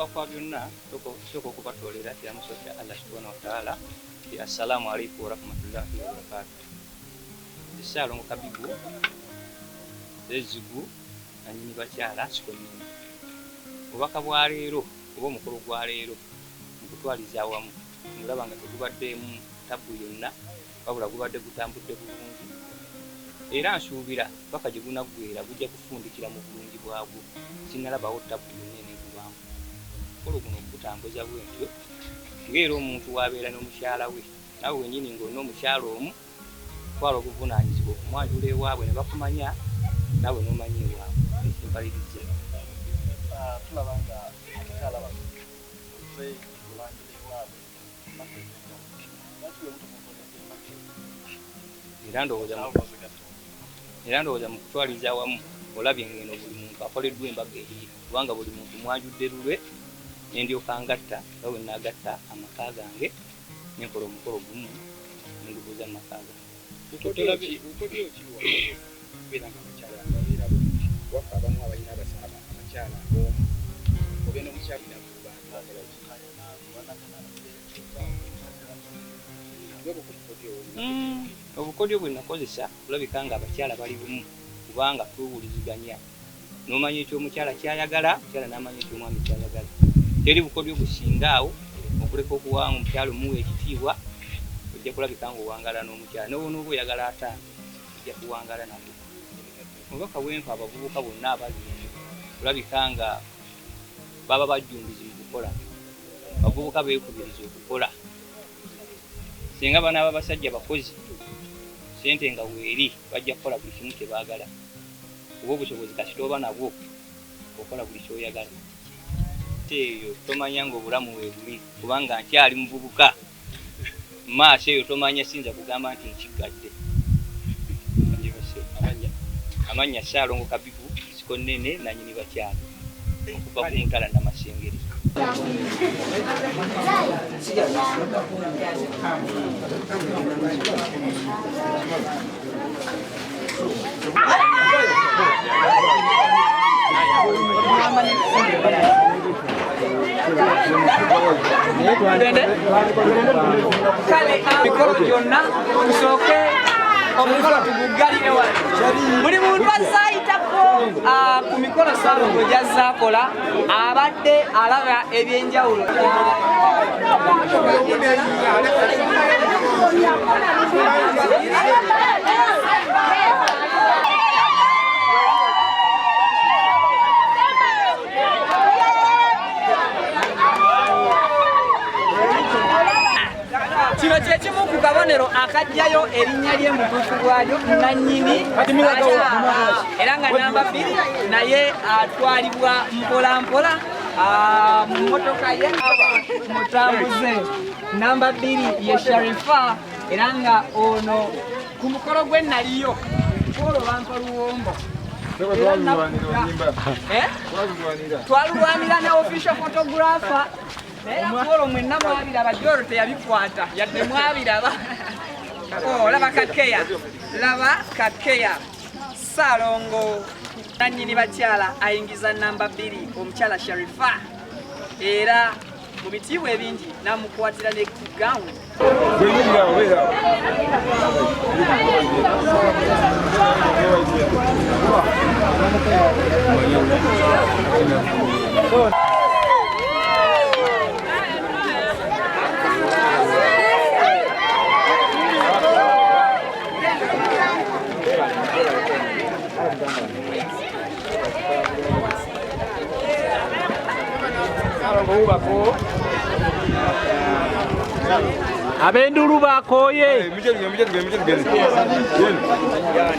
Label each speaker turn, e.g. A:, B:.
A: kutuuka kwa byonna sooka okubatolera kiramuso kya Allah subhanahu wa ta'ala. Assalamu alaikum warahmatullahi wabarakatuh. Ssaalongo Kabigu Ezigu nanyini bakyala Sikonini. Obubaka bwa leero oba omukolo gwa leero mukutwaliza awamu mulaba nga tegubaddeemu tabu yonna wabula gubadde gutambudde bulungi era nsuubira paka gye gunaggweera gujja kufundikira mu bulungi bwagwo sinalabawo tabu yonna enegubaamu. Omukolo guno gutambuza bwentyo ng'era omuntu waabeera n'omukyala we nawe wennyini ng'olina omukyala omu twala obuvunaanyizibwa okumwanjula ewaabwe ne bakumanya nawe n'omanya ewaabwe ekimpaliriza.
B: Tulaba nga abakyala bano oze kulangira ewaabwe
A: era ndowooza mu kutwaliza awamu olabye ngeno buli muntu akoleddwa embaga eriyo kubanga buli muntu mwanjudde lulwe nendyoka ngatta nga bwe nagatta amaka gange nenkola omukolo gumu nengubuuza mu maka gange. Obukodyo bwe nakozesa kulabika nga abakyala bali bumu kubanga tuwuliziganya n'omanya ekyomukyala kyayagala omukyala n'amanya ekyomwami kyayagala. Teri bukodyo busingaawo okuleka okuwanga omukyala omuwa ekitiibwa ojja kulabika nga owangala n'omukyala n'obona oba oyagala ataano ojja kuwangala nabwo. Obubaka bw'enfa abavubuka bonna abali kulabika nga baba bajjumbizi mu kukola, abavubuka beekubiriza okukola. Singa banaaba basajja bakozi sente nga weeri bajja kukola buli kimu kye baagala oba obusobozi kati toba nabwo okola buli kyoyagala. Eyo tomanya ng'obulamu weebuli kubanga nkyali muvubuka maaso eyo tomanya siyinza kugamba nti nkiggadde. Amanya Ssaalongo Kabigu Sikonene nanyini bakyala okuva ku Mutala Namasengere.
C: Kale mikolo gyonna tusooke omukolo tuguggalire wano. Buli muntu azayitako ku mikolo Ssaalongo gy'azza akola abadde alaba ebyenjawulo. Kino kye kimu ku kabonero akajjayo erinnya ly'emutuufu gwayo nannyini era nga namba 2 naye atwalibwa mpolampola mu mmotoka ye mutambuze. Namba 2 ye Sharifa era nga ono ku mukolo gwe naliyo Polo Bampa Luwombo twalulwanira ne official photographer naye Polo mwenna mwabiraba Joro teyabikwata yadde mwabiraba. Laba Kakeya Ssaalongo nannyini bakyala ayingiza namba 2 omukyala Sharifa era mu bitiibwa ebingi namukwatira ne gown.
B: Abendulu bakoye.